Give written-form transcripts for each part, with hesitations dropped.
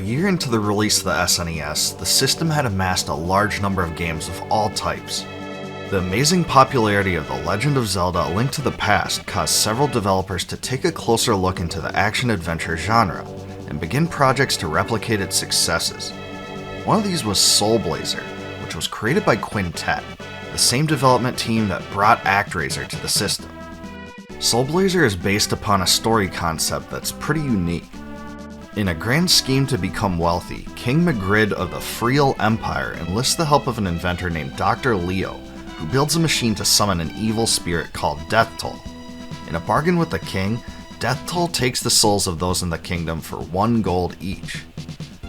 year into the release of the SNES, the system had amassed a large number of games of all types. The amazing popularity of The Legend of Zelda: A Link to the Past caused several developers to take a closer look into the action-adventure genre and begin projects to replicate its successes. One of these was Soul Blazer, which was created by Quintet, the same development team that brought ActRaiser to the system. Soul Blazer is based upon a story concept that's pretty unique. In a grand scheme to become wealthy, King Magritte of the Friel Empire enlists the help of an inventor named Dr. Leo, who builds a machine to summon an evil spirit called Death Toll. In a bargain with the king, Death Toll takes the souls of those in the kingdom for 1 gold each.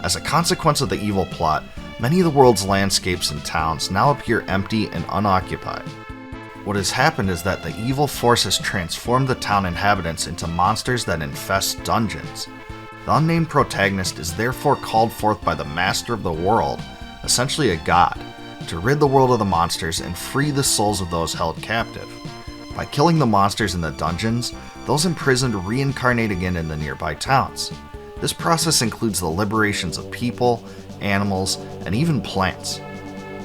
As a consequence of the evil plot, many of the world's landscapes and towns now appear empty and unoccupied. What has happened is that the evil force has transformed the town inhabitants into monsters that infest dungeons. The unnamed protagonist is therefore called forth by the master of the world, essentially a god, to rid the world of the monsters and free the souls of those held captive. By killing the monsters in the dungeons, those imprisoned reincarnate again in the nearby towns. This process includes the liberations of people, animals, and even plants.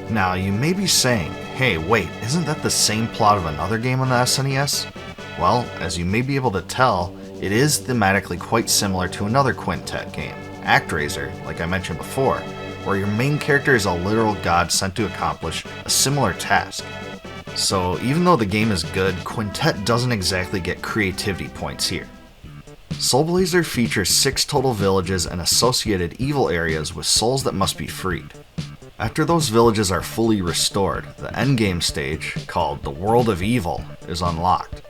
Now, you may be saying, hey wait, isn't that the same plot of another game on the SNES? Well, as you may be able to tell, it is thematically quite similar to another Quintet game, ActRaiser, like I mentioned before, where your main character is a literal god sent to accomplish a similar task. So even though the game is good, Quintet doesn't exactly get creativity points here. Soul Blazer features 6 total villages and associated evil areas with souls that must be freed. After those villages are fully restored, the endgame stage, called the World of Evil, is unlocked.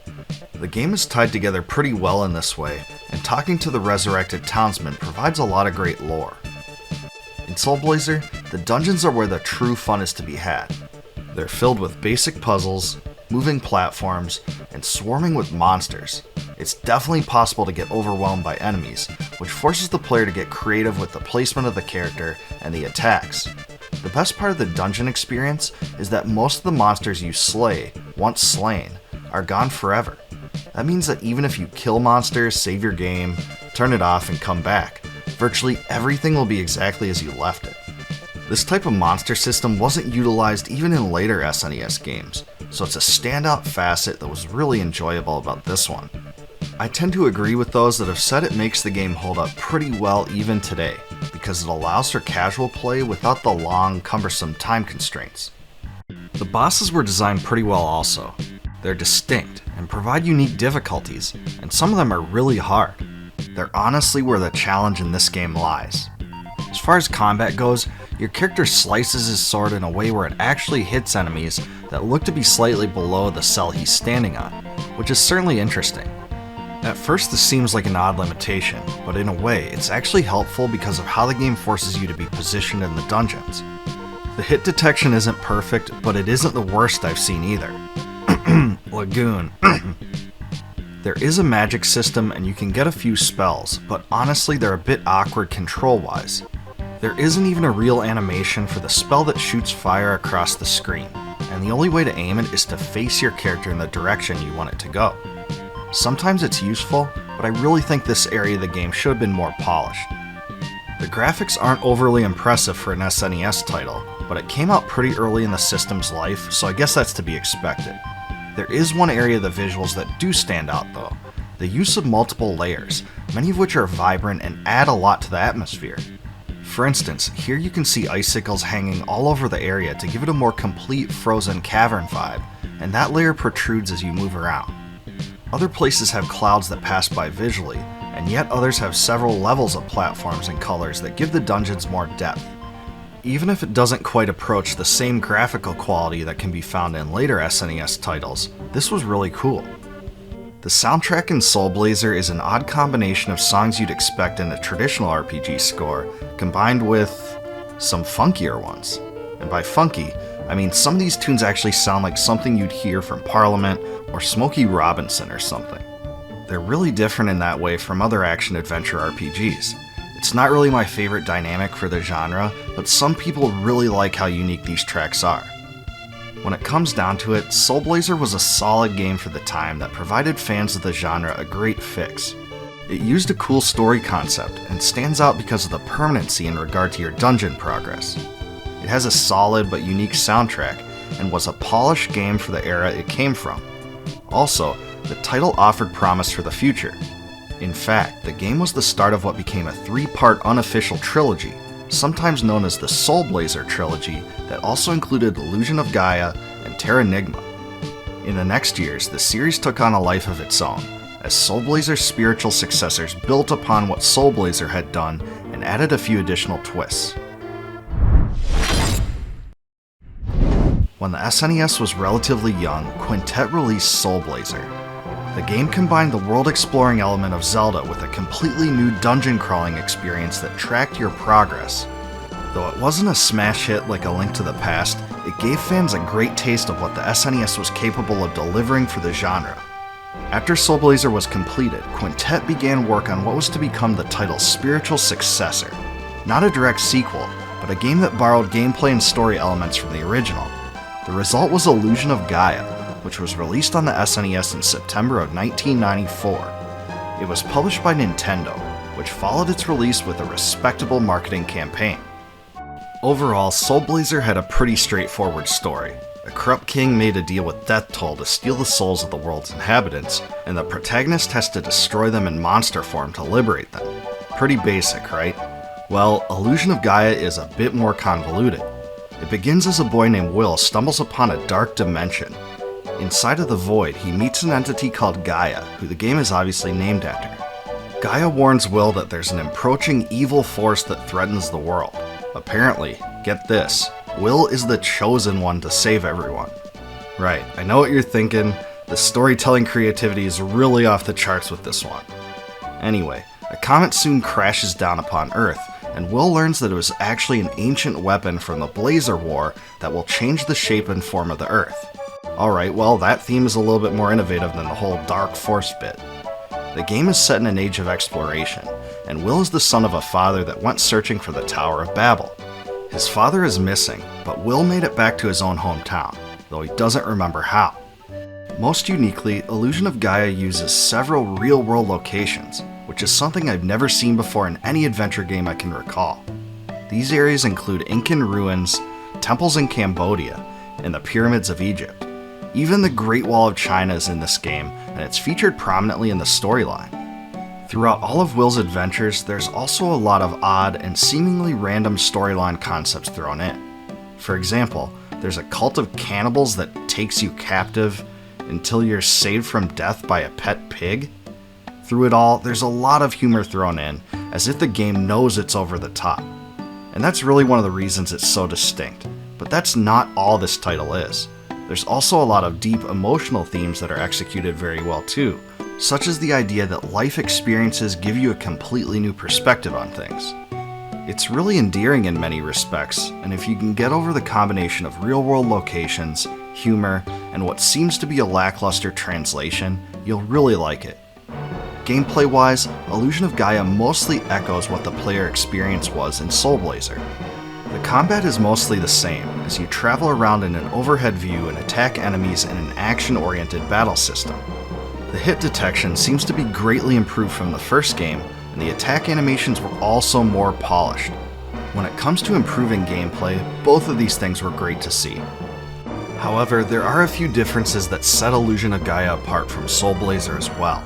The game is tied together pretty well in this way, and talking to the resurrected townsmen provides a lot of great lore. In Soul Blazer, the dungeons are where the true fun is to be had. They're filled with basic puzzles, moving platforms, and swarming with monsters. It's definitely possible to get overwhelmed by enemies, which forces the player to get creative with the placement of the character and the attacks. The best part of the dungeon experience is that most of the monsters you slay, once slain, are gone forever. That means that even if you kill monsters, save your game, turn it off, and come back, virtually everything will be exactly as you left it. This type of monster system wasn't utilized even in later SNES games, so it's a standout facet that was really enjoyable about this one. I tend to agree with those that have said it makes the game hold up pretty well even today, because it allows for casual play without the long, cumbersome time constraints. The bosses were designed pretty well also. They're distinct and provide unique difficulties, and some of them are really hard. They're honestly where the challenge in this game lies. As far as combat goes, your character slices his sword in a way where it actually hits enemies that look to be slightly below the cell he's standing on, which is certainly interesting. At first this seems like an odd limitation, but in a way it's actually helpful because of how the game forces you to be positioned in the dungeons. The hit detection isn't perfect, but it isn't the worst I've seen either. Lagoon. There is a magic system and you can get a few spells, but honestly they're a bit awkward control-wise. There isn't even a real animation for the spell that shoots fire across the screen, and the only way to aim it is to face your character in the direction you want it to go. Sometimes it's useful, but I really think this area of the game should have been more polished. The graphics aren't overly impressive for an SNES title, but it came out pretty early in the system's life, so I guess that's to be expected. There is one area of the visuals that do stand out though, the use of multiple layers, many of which are vibrant and add a lot to the atmosphere. For instance, here you can see icicles hanging all over the area to give it a more complete frozen cavern vibe, and that layer protrudes as you move around. Other places have clouds that pass by visually, and yet others have several levels of platforms and colors that give the dungeons more depth. Even if it doesn't quite approach the same graphical quality that can be found in later SNES titles, this was really cool. The soundtrack in Soul Blazer is an odd combination of songs you'd expect in a traditional RPG score, combined with some funkier ones. And by funky, I mean some of these tunes actually sound like something you'd hear from Parliament or Smokey Robinson or something. They're really different in that way from other action-adventure RPGs. It's not really my favorite dynamic for the genre, but some people really like how unique these tracks are. When it comes down to it, Soul Blazer was a solid game for the time that provided fans of the genre a great fix. It used a cool story concept and stands out because of the permanency in regard to your dungeon progress. It has a solid but unique soundtrack and was a polished game for the era it came from. Also, the title offered promise for the future. In fact, the game was the start of what became a 3-part unofficial trilogy, sometimes known as the Soul Blazer Trilogy, that also included Illusion of Gaia and Terranigma. In the next years, the series took on a life of its own, as Soul Blazer's spiritual successors built upon what Soul Blazer had done and added a few additional twists. When the SNES was relatively young, Quintet released Soul Blazer. The game combined the world-exploring element of Zelda with a completely new dungeon-crawling experience that tracked your progress. Though it wasn't a smash hit like A Link to the Past, it gave fans a great taste of what the SNES was capable of delivering for the genre. After Soul Blazer was completed, Quintet began work on what was to become the title's spiritual successor. Not a direct sequel, but a game that borrowed gameplay and story elements from the original. The result was Illusion of Gaia, which was released on the SNES in September of 1994. It was published by Nintendo, which followed its release with a respectable marketing campaign. Overall, Soul Blazer had a pretty straightforward story. A corrupt king made a deal with Death Toll to steal the souls of the world's inhabitants, and the protagonist has to destroy them in monster form to liberate them. Pretty basic, right? Well, Illusion of Gaia is a bit more convoluted. It begins as a boy named Will stumbles upon a dark dimension. Inside of the void, he meets an entity called Gaia, who the game is obviously named after. Gaia warns Will that there's an approaching evil force that threatens the world. Apparently, get this, Will is the chosen one to save everyone. Right, I know what you're thinking, the storytelling creativity is really off the charts with this one. Anyway, a comet soon crashes down upon Earth, and Will learns that it was actually an ancient weapon from the Blazer War that will change the shape and form of the Earth. Alright, well, that theme is a little bit more innovative than the whole Dark Force bit. The game is set in an age of exploration, and Will is the son of a father that went searching for the Tower of Babel. His father is missing, but Will made it back to his own hometown, though he doesn't remember how. Most uniquely, Illusion of Gaia uses several real-world locations, which is something I've never seen before in any adventure game I can recall. These areas include Incan ruins, temples in Cambodia, and the pyramids of Egypt. Even the Great Wall of China is in this game, and it's featured prominently in the storyline. Throughout all of Will's adventures, there's also a lot of odd and seemingly random storyline concepts thrown in. For example, there's a cult of cannibals that takes you captive until you're saved from death by a pet pig. Through it all, there's a lot of humor thrown in, as if the game knows it's over the top. And that's really one of the reasons it's so distinct. But that's not all this title is. There's also a lot of deep emotional themes that are executed very well too, such as the idea that life experiences give you a completely new perspective on things. It's really endearing in many respects, and if you can get over the combination of real-world locations, humor, and what seems to be a lackluster translation, you'll really like it. Gameplay-wise, Illusion of Gaia mostly echoes what the player experience was in Soul Blazer. The combat is mostly the same, as you travel around in an overhead view and attack enemies in an action-oriented battle system. The hit detection seems to be greatly improved from the first game, and the attack animations were also more polished. When it comes to improving gameplay, both of these things were great to see. However, there are a few differences that set Illusion of Gaia apart from Soul Blazer as well.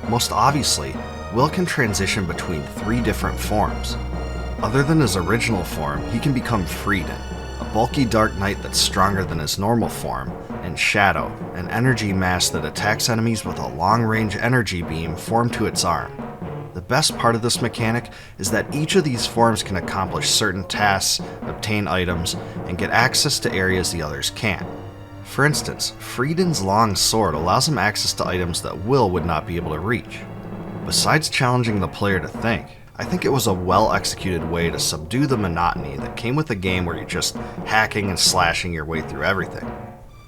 Most obviously, Will can transition between 3 different forms. Other than his original form, he can become Freedom, a bulky Dark Knight that's stronger than his normal form, and Shadow, an energy mass that attacks enemies with a long-range energy beam formed to its arm. The best part of this mechanic is that each of these forms can accomplish certain tasks, obtain items, and get access to areas the others can't. For instance, Freedom's long sword allows him access to items that Will would not be able to reach. Besides challenging the player to think, I think it was a well-executed way to subdue the monotony that came with a game where you're just hacking and slashing your way through everything.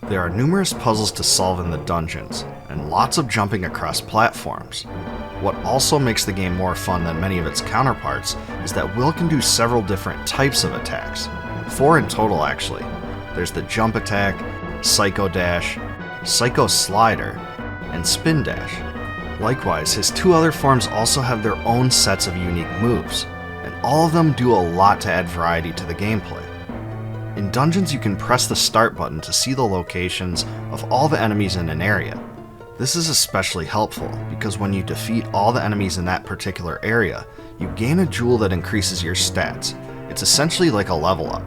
There are numerous puzzles to solve in the dungeons, and lots of jumping across platforms. What also makes the game more fun than many of its counterparts is that Will can do several different types of attacks. 4 in total actually. There's the jump attack, Psycho Dash, Psycho Slider, and Spin Dash. Likewise, his two other forms also have their own sets of unique moves, and all of them do a lot to add variety to the gameplay. In dungeons, you can press the start button to see the locations of all the enemies in an area. This is especially helpful because when you defeat all the enemies in that particular area, you gain a jewel that increases your stats. It's essentially like a level up.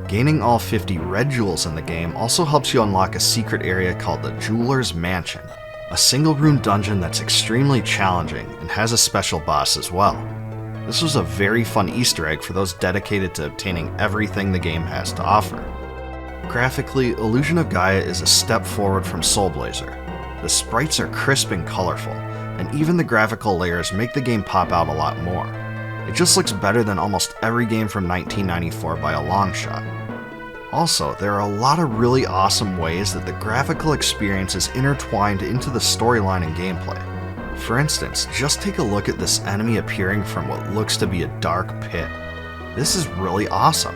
Gaining all 50 red jewels in the game also helps you unlock a secret area called the Jeweler's Mansion, a single room dungeon that's extremely challenging and has a special boss as well. This was a very fun Easter egg for those dedicated to obtaining everything the game has to offer. Graphically, Illusion of Gaia is a step forward from Soul Blazer. The sprites are crisp and colorful, and even the graphical layers make the game pop out a lot more. It just looks better than almost every game from 1994 by a long shot. Also, there are a lot of really awesome ways that the graphical experience is intertwined into the storyline and gameplay. For instance, just take a look at this enemy appearing from what looks to be a dark pit. This is really awesome.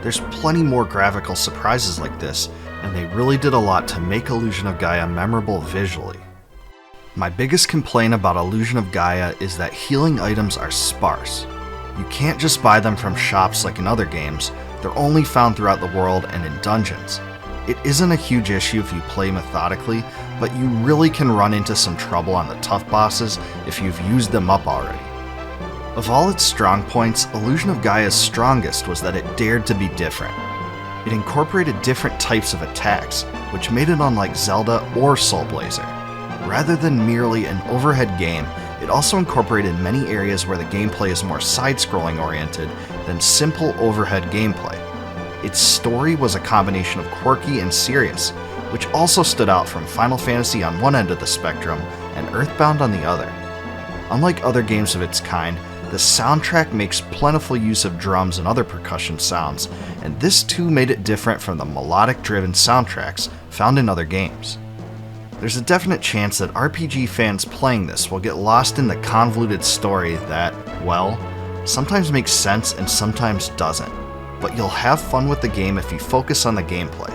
There's plenty more graphical surprises like this, and they really did a lot to make Illusion of Gaia memorable visually. My biggest complaint about Illusion of Gaia is that healing items are sparse. You can't just buy them from shops like in other games, they're only found throughout the world and in dungeons. It isn't a huge issue if you play methodically, but you really can run into some trouble on the tough bosses if you've used them up already. Of all its strong points, Illusion of Gaia's strongest was that it dared to be different. It incorporated different types of attacks, which made it unlike Zelda or Soul Blazer. Rather than merely an overhead game, it also incorporated many areas where the gameplay is more side-scrolling oriented than simple overhead gameplay. Its story was a combination of quirky and serious, which also stood out from Final Fantasy on one end of the spectrum and Earthbound on the other. Unlike other games of its kind, the soundtrack makes plentiful use of drums and other percussion sounds, and this too made it different from the melodic-driven soundtracks found in other games. There's a definite chance that RPG fans playing this will get lost in the convoluted story that, well, sometimes makes sense and sometimes doesn't, but you'll have fun with the game if you focus on the gameplay.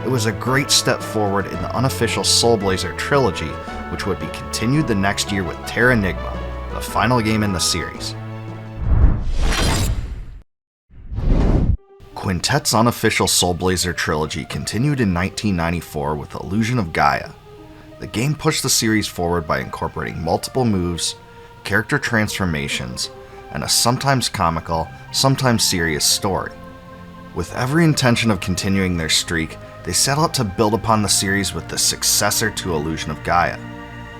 It was a great step forward in the unofficial Soul Blazer trilogy, which would be continued the next year with Terranigma, the final game in the series. Quintet's unofficial Soul Blazer trilogy continued in 1994 with Illusion of Gaia. The game pushed the series forward by incorporating multiple moves, character transformations, and a sometimes comical, sometimes serious story. With every intention of continuing their streak, they set out to build upon the series with the successor to Illusion of Gaia.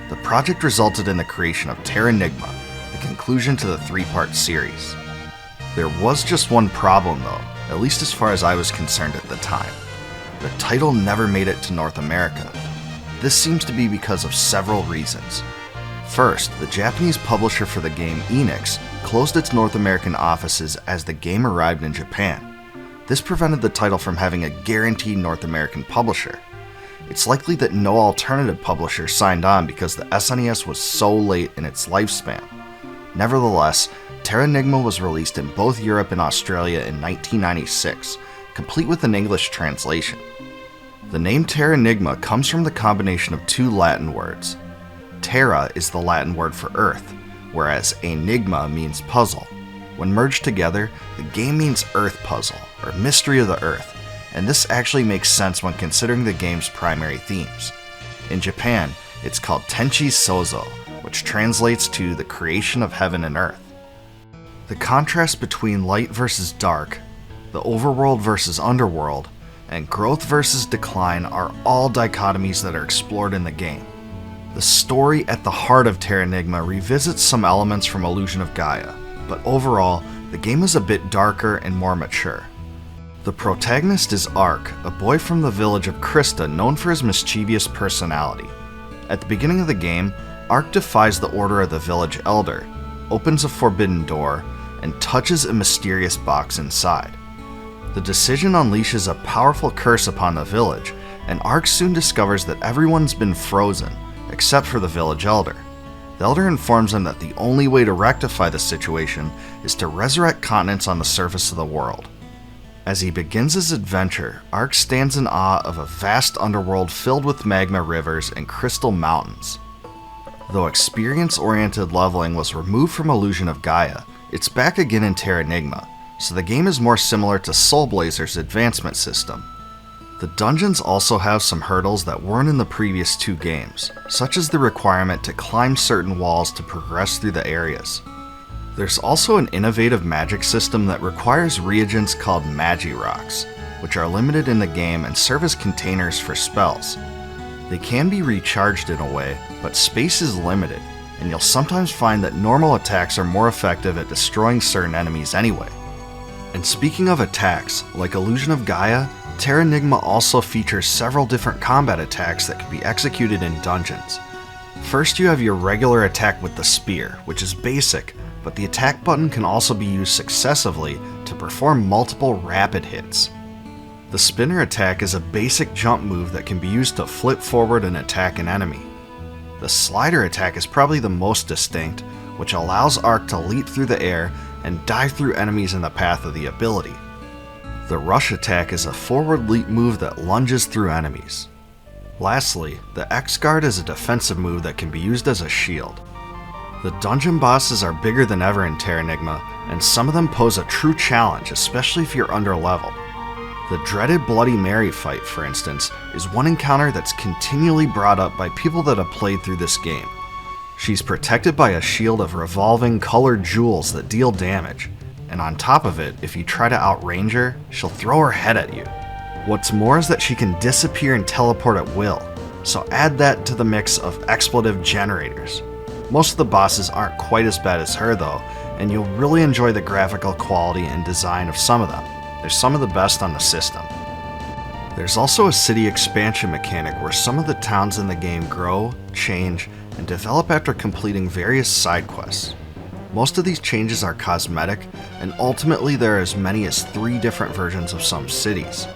The project resulted in the creation of Terranigma, the conclusion to the three-part series. There was just one problem though, at least as far as I was concerned at the time. The title never made it to North America. This seems to be because of several reasons. First, the Japanese publisher for the game, Enix, closed its North American offices as the game arrived in Japan. This prevented the title from having a guaranteed North American publisher. It's likely that no alternative publisher signed on because the SNES was so late in its lifespan. Nevertheless, Terranigma was released in both Europe and Australia in 1996, complete with an English translation. The name Terranigma comes from the combination of two Latin words. Terra is the Latin word for earth, whereas enigma means puzzle. When merged together, the game means earth puzzle, or mystery of the earth, and this actually makes sense when considering the game's primary themes. In Japan, it's called Tenchi Sozo, which translates to the creation of heaven and earth. The contrast between light versus dark, the overworld versus underworld, and growth versus decline are all dichotomies that are explored in the game. The story at the heart of Terranigma revisits some elements from Illusion of Gaia, but overall, the game is a bit darker and more mature. The protagonist is Ark, a boy from the village of Krista known for his mischievous personality. At the beginning of the game, Ark defies the order of the village elder, opens a forbidden door, and touches a mysterious box inside. The decision unleashes a powerful curse upon the village, and Ark soon discovers that everyone's been frozen, except for the village elder. The elder informs him that the only way to rectify the situation is to resurrect continents on the surface of the world. As he begins his adventure, Ark stands in awe of a vast underworld filled with magma rivers and crystal mountains. Though experience-oriented leveling was removed from Illusion of Gaia, it's back again in Terranigma, so the game is more similar to Soul Blazer's advancement system. The dungeons also have some hurdles that weren't in the previous two games, such as the requirement to climb certain walls to progress through the areas. There's also an innovative magic system that requires reagents called Magi Rocks, which are limited in the game and serve as containers for spells. They can be recharged in a way, but space is limited, and you'll sometimes find that normal attacks are more effective at destroying certain enemies anyway. And speaking of attacks, like Illusion of Gaia, Terranigma also features several different combat attacks that can be executed in dungeons. First, you have your regular attack with the spear, which is basic, but the attack button can also be used successively to perform multiple rapid hits. The spinner attack is a basic jump move that can be used to flip forward and attack an enemy. The slider attack is probably the most distinct, which allows Arc to leap through the air and dive through enemies in the path of the ability. The rush attack is a forward leap move that lunges through enemies. Lastly, the X-Guard is a defensive move that can be used as a shield. The dungeon bosses are bigger than ever in Terranigma, and some of them pose a true challenge, especially if you're underleveled. The dreaded Bloody Mary fight, for instance, is one encounter that's continually brought up by people that have played through this game. She's protected by a shield of revolving colored jewels that deal damage, and on top of it, if you try to outrange her, she'll throw her head at you. What's more is that she can disappear and teleport at will, so add that to the mix of expletive generators. Most of the bosses aren't quite as bad as her though, and you'll really enjoy the graphical quality and design of some of them. They're some of the best on the system. There's also a city expansion mechanic where some of the towns in the game grow, change, and develop after completing various side quests. Most of these changes are cosmetic, and ultimately there are as many as 3 different versions of some cities.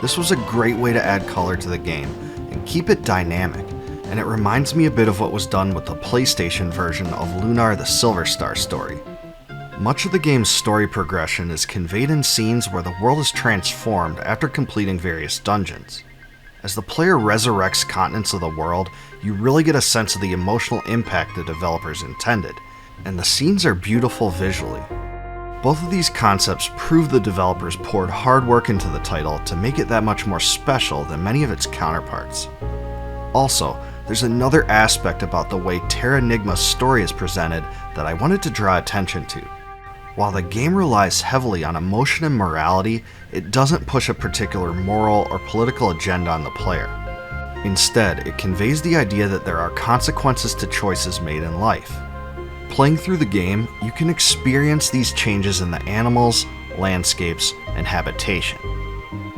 This was a great way to add color to the game and keep it dynamic, and it reminds me a bit of what was done with the PlayStation version of Lunar the Silver Star story. Much of the game's story progression is conveyed in scenes where the world is transformed after completing various dungeons. As the player resurrects continents of the world, you really get a sense of the emotional impact the developers intended, and the scenes are beautiful visually. Both of these concepts prove the developers poured hard work into the title to make it that much more special than many of its counterparts. Also, there's another aspect about the way Terranigma's story is presented that I wanted to draw attention to. While the game relies heavily on emotion and morality, it doesn't push a particular moral or political agenda on the player. Instead, it conveys the idea that there are consequences to choices made in life. Playing through the game, you can experience these changes in the animals, landscapes, and habitation.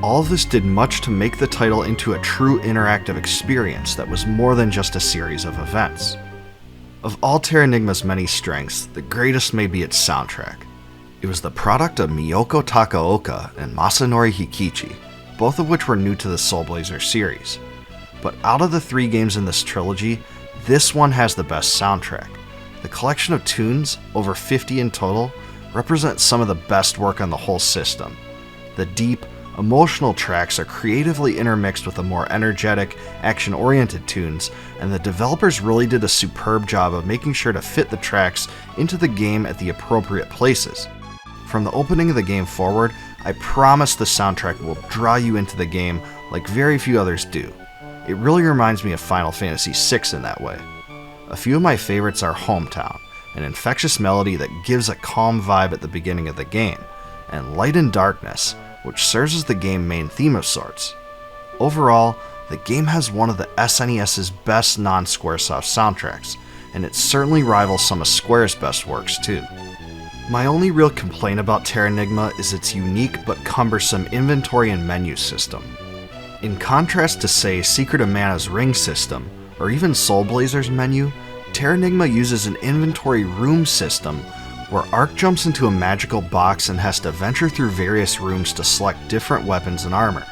All of this did much to make the title into a true interactive experience that was more than just a series of events. Of all Terranigma's many strengths, the greatest may be its soundtrack. It was the product of Miyoko Takaoka and Masanori Hikichi, both of which were new to the Soul Blazer series. But out of the 3 games in this trilogy, this one has the best soundtrack. The collection of tunes, over 50 in total, represents some of the best work on the whole system. The deep, emotional tracks are creatively intermixed with the more energetic, action-oriented tunes, and the developers really did a superb job of making sure to fit the tracks into the game at the appropriate places. From the opening of the game forward, I promise the soundtrack will draw you into the game like very few others do. It really reminds me of Final Fantasy VI in that way. A few of my favorites are Hometown, an infectious melody that gives a calm vibe at the beginning of the game, and Light and Darkness, which serves as the game's main theme of sorts. Overall, the game has one of the SNES's best non-Squaresoft soundtracks, and it certainly rivals some of Square's best works too. My only real complaint about Terranigma is its unique but cumbersome inventory and menu system. In contrast to, say, Secret of Mana's ring system, or even Soul Blazer's menu, Terranigma uses an inventory room system where Arc jumps into a magical box and has to venture through various rooms to select different weapons and armor.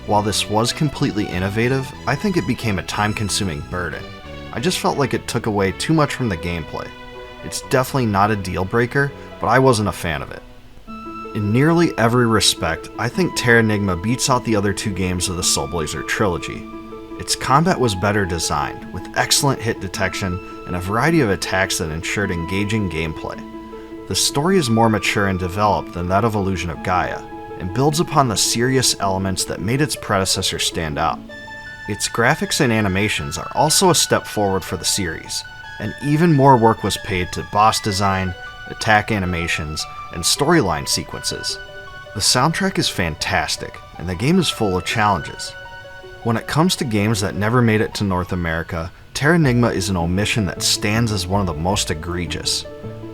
While this was completely innovative, I think it became a time-consuming burden. I just felt like it took away too much from the gameplay. It's definitely not a deal breaker, but I wasn't a fan of it. In nearly every respect, I think Terranigma beats out the other 2 games of the Soul Blazer trilogy. Its combat was better designed, with excellent hit detection and a variety of attacks that ensured engaging gameplay. The story is more mature and developed than that of Illusion of Gaia, and builds upon the serious elements that made its predecessor stand out. Its graphics and animations are also a step forward for the series, and even more work was paid to boss design, attack animations, and storyline sequences. The soundtrack is fantastic, and the game is full of challenges. When it comes to games that never made it to North America, Terranigma is an omission that stands as one of the most egregious.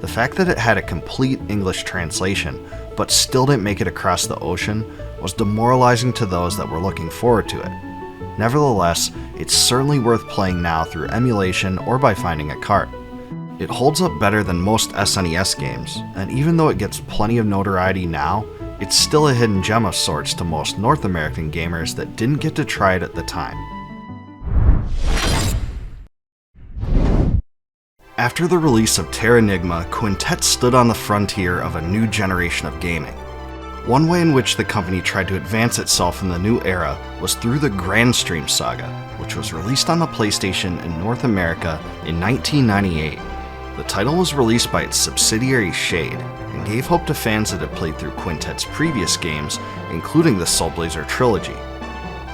The fact that it had a complete English translation, but still didn't make it across the ocean, was demoralizing to those that were looking forward to it. Nevertheless, it's certainly worth playing now through emulation or by finding a cart. It holds up better than most SNES games, and even though it gets plenty of notoriety now, it's still a hidden gem of sorts to most North American gamers that didn't get to try it at the time. After the release of Terranigma, Quintet stood on the frontier of a new generation of gaming. One way in which the company tried to advance itself in the new era was through the Grandstream saga, which was released on the PlayStation in North America in 1998. The title was released by its subsidiary Shade, and gave hope to fans that had played through Quintet's previous games, including the Soul Blazer Trilogy.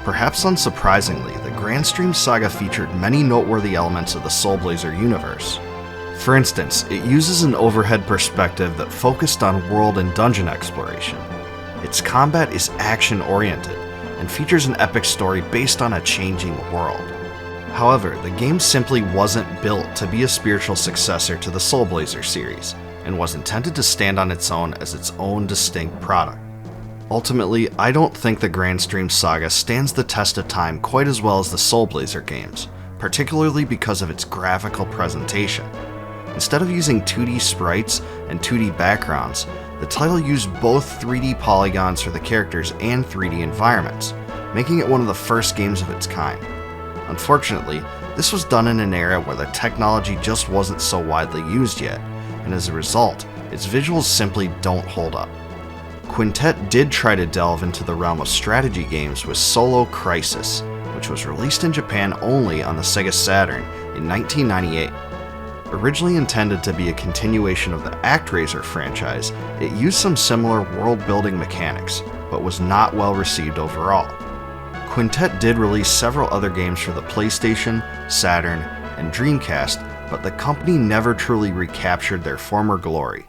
Perhaps unsurprisingly, the Grandstream saga featured many noteworthy elements of the Soul Blazer universe. For instance, it uses an overhead perspective that focused on world and dungeon exploration. Its combat is action-oriented, and features an epic story based on a changing world. However, the game simply wasn't built to be a spiritual successor to the Soul Blazer series, and was intended to stand on its own as its own distinct product. Ultimately, I don't think the Grandstream saga stands the test of time quite as well as the Soul Blazer games, particularly because of its graphical presentation. Instead of using 2D sprites and 2D backgrounds, the title used both 3D polygons for the characters and 3D environments, making it one of the first games of its kind. Unfortunately, this was done in an era where the technology just wasn't so widely used yet, and as a result, its visuals simply don't hold up. Quintet did try to delve into the realm of strategy games with Solo Crisis, which was released in Japan only on the Sega Saturn in 1998. Originally intended to be a continuation of the ActRaiser franchise, it used some similar world-building mechanics, but was not well received overall. Quintet did release several other games for the PlayStation, Saturn, and Dreamcast, but the company never truly recaptured their former glory.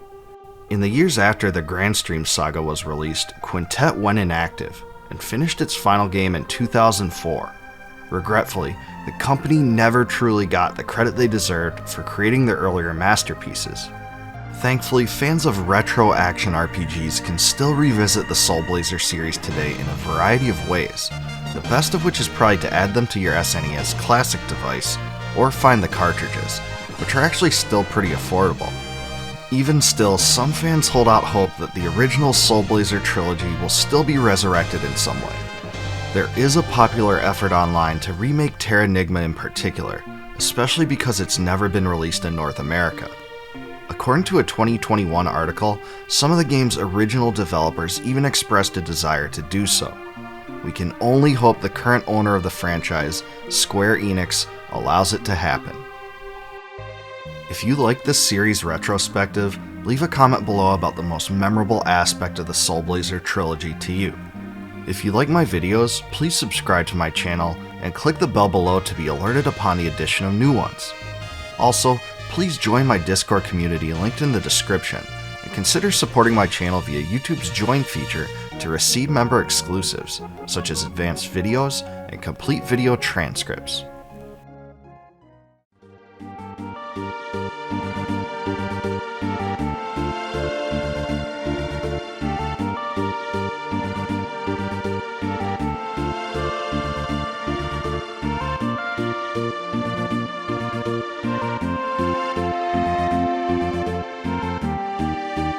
In the years after the Grandstream saga was released, Quintet went inactive, and finished its final game in 2004. Regretfully, the company never truly got the credit they deserved for creating their earlier masterpieces. Thankfully, fans of retro action RPGs can still revisit the Soul Blazer series today in a variety of ways, the best of which is probably to add them to your SNES Classic device, or find the cartridges, which are actually still pretty affordable. Even still, some fans hold out hope that the original Soul Blazer trilogy will still be resurrected in some way. There is a popular effort online to remake Terranigma in particular, especially because it's never been released in North America. According to a 2021 article, some of the game's original developers even expressed a desire to do so. We can only hope the current owner of the franchise, Square Enix, allows it to happen. If you like this series retrospective, leave a comment below about the most memorable aspect of the Soul Blazer trilogy to you. If you like my videos, please subscribe to my channel and click the bell below to be alerted upon the addition of new ones. Also, please join my Discord community linked in the description, and consider supporting my channel via YouTube's Join feature to receive member exclusives, such as advanced videos and complete video transcripts.